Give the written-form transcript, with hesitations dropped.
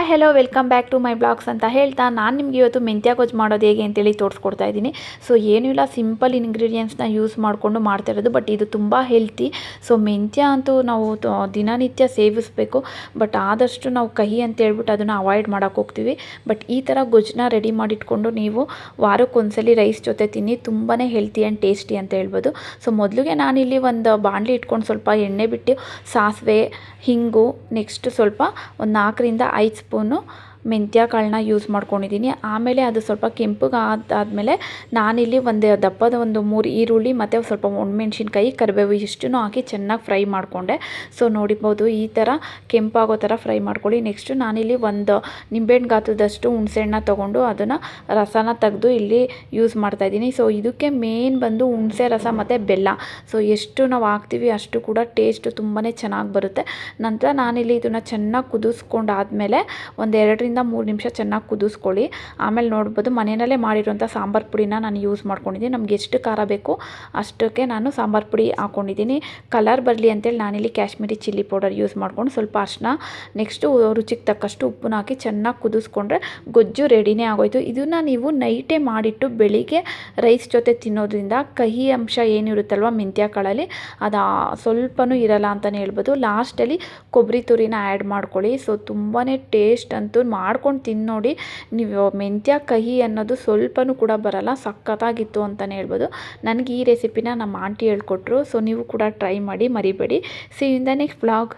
Hello welcome back to my blogs ಅಂತ ಹೇಳ್ತಾ ನಾನು ನಿಮಗೆ ಇವತ್ತು ಮೆಂತ್ಯ ಗೊಜ್ಜು ಮಾಡೋದು ಹೇಗೆ ಅಂತೇಳಿ ತೋರಿಸ್ಕೊಡ್ತಾ ಇದ್ದೀನಿ. ಸೊ ಏನೂ ಇಲ್ಲ, ಸಿಂಪಲ್ ಇಂಗ್ರೀಡಿಯೆಂಟ್ಸ್ನ ಯೂಸ್ ಮಾಡಿಕೊಂಡು ಮಾಡ್ತಾ ಇರೋದು. ಬಟ್ ಇದು ತುಂಬ ಹೆಲ್ತಿ. ಸೊ ಮೆಂತ್ಯ ಅಂತೂ ನಾವು ದಿನನಿತ್ಯ ಸೇವಿಸಬೇಕು. ಬಟ್ ಆದಷ್ಟು ನಾವು ಕಹಿ ಅಂತ ಹೇಳ್ಬಿಟ್ಟು ಅದನ್ನು ಅವಾಯ್ಡ್ ಮಾಡೋಕ್ಕೆ ಹೋಗ್ತೀವಿ. ಬಟ್ ಈ ಥರ ಗೊಜ್ಜನ್ನ ರೆಡಿ ಮಾಡಿಟ್ಕೊಂಡು ನೀವು ವಾರಕ್ಕೊಂದ್ಸಲಿ ರೈಸ್ ಜೊತೆ ತಿನ್ನಿ, ತುಂಬಾ ಹೆಲ್ತಿ ಆ್ಯಂಡ್ ಟೇಸ್ಟಿ ಅಂತ ಹೇಳ್ಬೋದು. ಸೊ ಮೊದಲಿಗೆ ನಾನಿಲ್ಲಿ ಒಂದು ಬಾಣಲಿ ಇಟ್ಕೊಂಡು ಸ್ವಲ್ಪ ಎಣ್ಣೆ ಬಿಟ್ಟು ಸಾಸಿವೆ, ಹಿಂಗು, ನೆಕ್ಸ್ಟ್ ಸ್ವಲ್ಪ ಒಂದು 4-5 ಸ್ಪೂನು ಮೆಂತ್ಯ ಕಾಳನ್ನ ಯೂಸ್ ಮಾಡ್ಕೊಂಡಿದ್ದೀನಿ. ಆಮೇಲೆ ಅದು ಸ್ವಲ್ಪ ಕೆಂಪಗೆ ಆದಮೇಲೆ ನಾನಿಲ್ಲಿ ಒಂದು ದಪ್ಪದ 3 ಈರುಳ್ಳಿ ಮತ್ತು ಸ್ವಲ್ಪ ಒಣಮೆಣ್ಸಿನ್ಕಾಯಿ, ಕರಿಬೇವು ಇಷ್ಟನ್ನು ಹಾಕಿ ಚೆನ್ನಾಗಿ ಫ್ರೈ ಮಾಡಿಕೊಂಡೆ. ಸೊ ನೋಡಿರ್ಬೋದು, ಈ ಥರ ಕೆಂಪಾಗೋ ಥರ ಫ್ರೈ ಮಾಡ್ಕೊಳ್ಳಿ. ನೆಕ್ಸ್ಟು ನಾನಿಲ್ಲಿ ಒಂದು ನಿಂಬೆಹಣ್ಣು ಗಾತ್ರದಷ್ಟು ಹುಣಸೆಹಣ್ಣನ್ನ ತೊಗೊಂಡು ಅದನ್ನು ರಸನ ತೆಗೆದು ಇಲ್ಲಿ ಯೂಸ್ ಮಾಡ್ತಾಯಿದ್ದೀನಿ. ಸೊ ಇದಕ್ಕೆ ಮೇನ್ ಬಂದು ಹುಣಸೆ ರಸ ಮತ್ತು ಬೆಲ್ಲ. ಸೊ ಎಷ್ಟು ನಾವು ಹಾಕ್ತೀವಿ ಅಷ್ಟು ಕೂಡ ಟೇಸ್ಟು ತುಂಬಾ ಚೆನ್ನಾಗಿ ಬರುತ್ತೆ. ನಂತರ ನಾನಿಲ್ಲಿ ಇದನ್ನು ಚೆನ್ನಾಗಿ ಕುದಿಸ್ಕೊಂಡಾದಮೇಲೆ ಒಂದು 2-3 ನಿಮಿಷ ಚೆನ್ನಾಗಿ ಕುದಿಸ್ಕೊಳ್ಳಿ. ಆಮೇಲೆ ನೋಡ್ಬೋದು, ಮನೆಯಲ್ಲೇ ಮಾಡಿರೋಂಥ ಸಾಂಬಾರು ಪುಡಿನ ನಾನು ಯೂಸ್ ಮಾಡ್ಕೊಂಡಿದ್ದೀನಿ. ನಮ್ಗೆ ಎಷ್ಟು ಖಾರ ಬೇಕು ಅಷ್ಟಕ್ಕೆ ನಾನು ಸಾಂಬಾರು ಪುಡಿ ಹಾಕ್ಕೊಂಡಿದ್ದೀನಿ. ಕಲರ್ ಬರಲಿ ಅಂತೇಳಿ ನಾನಿಲ್ಲಿ ಕಾಶ್ಮೀರಿ ಚಿಲ್ಲಿ ಪೌಡರ್ ಯೂಸ್ ಮಾಡ್ಕೊಂಡು ಸ್ವಲ್ಪ ಅರಿಶಿನ, ನೆಕ್ಸ್ಟು ರುಚಿಗೆ ತಕ್ಕಷ್ಟು ಉಪ್ಪನ್ನ ಹಾಕಿ ಚೆನ್ನಾಗಿ ಕುದಿಸ್ಕೊಂಡ್ರೆ ಗೊಜ್ಜು ರೆಡಿನೇ ಆಗೋಯಿತು. ಇದನ್ನು ನೀವು ನೈಟೇ ಮಾಡಿಟ್ಟು ಬೆಳಿಗ್ಗೆ ರೈಸ್ ಜೊತೆ ತಿನ್ನೋದ್ರಿಂದ ಕಹಿ ಅಂಶ ಏನಿರುತ್ತಲ್ವ ಮೆಂತ್ಯ ಕಾಳಲ್ಲಿ ಅದು ಸ್ವಲ್ಪನೂ ಇರಲ್ಲ ಅಂತಲೇ ಹೇಳ್ಬೋದು. ಲಾಸ್ಟಲ್ಲಿ ಕೊಬ್ಬರಿ ತುರಿನ ಆ್ಯಡ್ ಮಾಡ್ಕೊಳ್ಳಿ. ಸೊ ತುಂಬಾ ಟೇಸ್ಟ್ ಅಂತೂ ಮಾಡ್ಕೊಂಡು ತಿಂದು ನೋಡಿ ನೀವು. ಮೆಂತ್ಯ ಕಹಿ ಅನ್ನೋದು ಸ್ವಲ್ಪನೂ ಕೂಡ ಬರಲ್ಲ, ಸಖತ್ತಾಗಿತ್ತು ಅಂತಲೇ ಹೇಳ್ಬೋದು. ನನಗೆ ಈ ರೆಸಿಪಿನ ನಮ್ಮ ಆಂಟಿ ಹೇಳ್ಕೊಟ್ರು. ಸೊ ನೀವು ಕೂಡ ಟ್ರೈ ಮಾಡಿ, ಮರಿಬೇಡಿ. See you in the next vlog.